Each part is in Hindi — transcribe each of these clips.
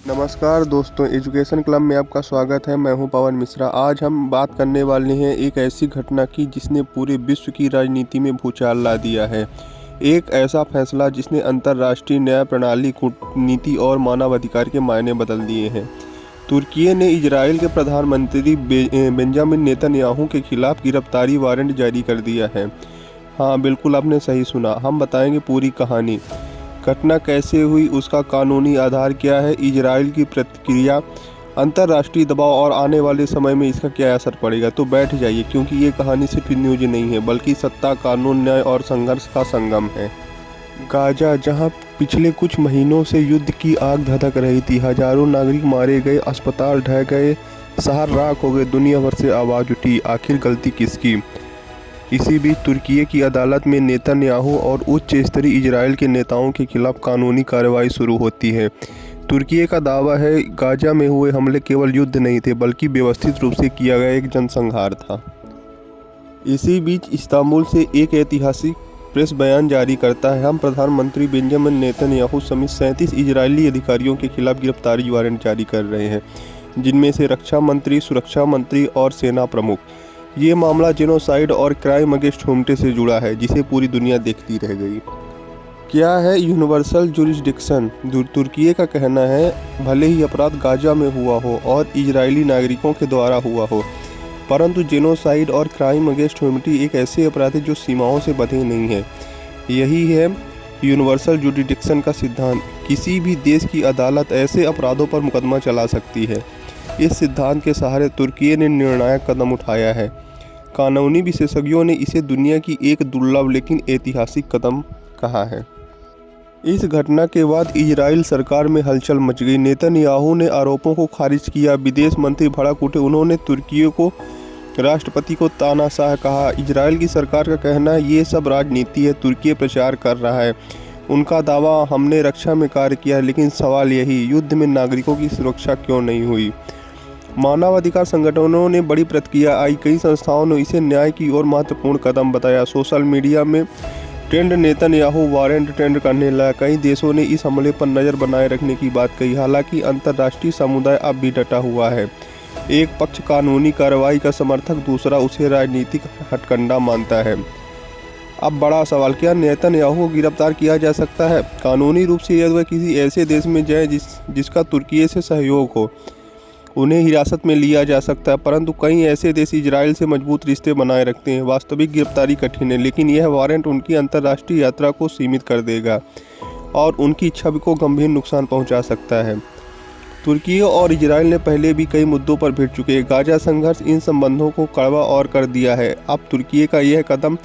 नमस्कार दोस्तों, एजुकेशन क्लब में आपका स्वागत है। मैं हूं पवन मिश्रा। आज हम बात करने वाले हैं एक ऐसी घटना की जिसने पूरे विश्व की राजनीति में भूचाल ला दिया है। एक ऐसा फैसला जिसने अंतर्राष्ट्रीय न्याय प्रणाली, कूटनीति और मानवाधिकार के मायने बदल दिए हैं। तुर्की ने इजराइल के प्रधानमंत्री बेंजामिन नेतन्याहू के खिलाफ गिरफ्तारी वारंट जारी कर दिया है। हाँ, बिल्कुल आपने सही सुना। हम बताएंगे पूरी कहानी। घटना कैसे हुई, उसका कानूनी आधार क्या है, इजराइल की प्रतिक्रिया, अंतर्राष्ट्रीय दबाव और आने वाले समय में इसका क्या असर पड़ेगा। तो बैठ जाइए, क्योंकि ये कहानी सिर्फ न्यूज नहीं है बल्कि सत्ता, कानून, न्याय और संघर्ष का संगम है। गाजा, जहां पिछले कुछ महीनों से युद्ध की आग धधक रही थी, हजारों नागरिक मारे गए, अस्पताल ढह गए, शहर राख हो गए, दुनिया भर से आवाज़ उठी, आखिर गलती किसकी। इसी बीच तुर्की की अदालत में नेतन्याहू और उच्च स्तरीय इजराइल के नेताओं के खिलाफ कानूनी कार्रवाई शुरू होती है। तुर्की का दावा है गाजा में हुए हमले केवल युद्ध नहीं थे बल्कि व्यवस्थित रूप से किया गया एक जनसंहार था। इसी बीच इस्तांबुल से एक ऐतिहासिक प्रेस बयान जारी करता है। हम प्रधानमंत्री बेंजामिन नेतन्याहू समेत 37 इजरायली अधिकारियों के खिलाफ गिरफ्तारी वारंट जारी कर रहे हैं, जिनमें से रक्षा मंत्री, सुरक्षा मंत्री और सेना प्रमुख। ये मामला जेनोसाइड और क्राइम अगेंस्ट ह्यूमैनिटी से जुड़ा है, जिसे पूरी दुनिया देखती रह गई। क्या है यूनिवर्सल जुरिस्डिक्शन? तुर्की का कहना है भले ही अपराध गाजा में हुआ हो और इजरायली नागरिकों के द्वारा हुआ हो, परंतु जेनोसाइड और क्राइम अगेंस्ट ह्यूमैनिटी एक ऐसे अपराध है जो सीमाओं से बंधे नहीं है। यही है यूनिवर्सल जुरिस्डिक्शन का सिद्धांत। किसी भी देश की अदालत ऐसे अपराधों पर मुकदमा चला सकती है। इस सिद्धांत के सहारे तुर्की ने निर्णायक कदम उठाया है। कानूनी विशेषज्ञों ने इसे दुनिया की एक दुर्लभ लेकिन ऐतिहासिक कदम कहा है। इस घटना के बाद इजराइल सरकार में हलचल मच गई। नेतन्याहू ने आरोपों को खारिज किया, विदेश मंत्री भड़क उठे, उन्होंने तुर्की को राष्ट्रपति को तानाशाह कहा। इजराइल की सरकार का कहना है ये सब राजनीति है, तुर्की प्रचार कर रहा है। उनका दावा, हमने रक्षा में कार्य किया, लेकिन सवाल यही, युद्ध में नागरिकों की सुरक्षा क्यों नहीं हुई। मानवाधिकार संगठनों ने बड़ी प्रतिक्रिया आई। कई संस्थाओं ने इसे न्याय की ओर महत्वपूर्ण कदम बताया। सोशल मीडिया में ट्रेंड नेतन्याहू वारंट ट्रेंड करने लगा। कई देशों ने इस हमले पर नज़र बनाए रखने की बात कही। हालांकि अंतर्राष्ट्रीय समुदाय अब भी डटा हुआ है। एक पक्ष कानूनी कार्रवाई का समर्थक, दूसरा उसे राजनीतिक हथकंडा मानता है। अब बड़ा सवाल, क्या नेतन्याहू को गिरफ्तार किया जा सकता है? कानूनी रूप से यदि वह किसी ऐसे देश में जाए जिसका तुर्की से सहयोग हो, उन्हें हिरासत में लिया जा सकता है, परंतु कई ऐसे देश इजराइल से मजबूत रिश्ते बनाए रखते हैं। वास्तविक गिरफ्तारी कठिन है, लेकिन यह वारंट उनकी अंतर्राष्ट्रीय यात्रा को सीमित कर देगा और उनकी छवि को गंभीर नुकसान पहुंचा सकता है। तुर्की और इजराइल ने पहले भी कई मुद्दों पर भिड़ चुके हैं। गाजा संघर्ष इन संबंधों को कड़वा और कर दिया है। अब तुर्की का यह कदम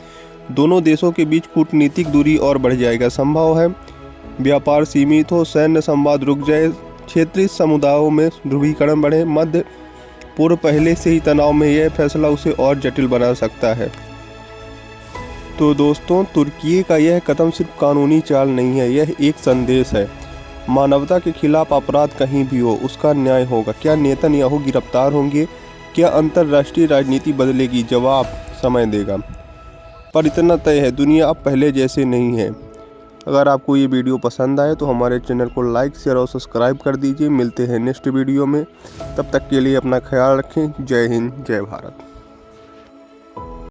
दोनों देशों के बीच कूटनीतिक दूरी और बढ़ जाएगा। संभव है व्यापार सीमित हो, सैन्य संवाद रुक जाए, क्षेत्रीय समुदायों में ध्रुवीकरण बढ़े। मध्य पूर्व पहले से ही तनाव में, यह फैसला उसे और जटिल बना सकता है। तो दोस्तों, तुर्की का यह कदम सिर्फ कानूनी चाल नहीं है, यह एक संदेश है। मानवता के खिलाफ अपराध कहीं भी हो, उसका न्याय होगा। क्या नेतन्याहू गिरफ्तार होंगे? क्या अंतर्राष्ट्रीय राजनीति बदलेगी? जवाब समय देगा। पर इतना तय है, दुनिया अब पहले जैसे नहीं है। अगर आपको ये वीडियो पसंद आए तो हमारे चैनल को लाइक, शेयर और सब्सक्राइब कर दीजिए। मिलते हैं नेक्स्ट वीडियो में, तब तक के लिए अपना ख्याल रखें। जय हिंद, जय भारत।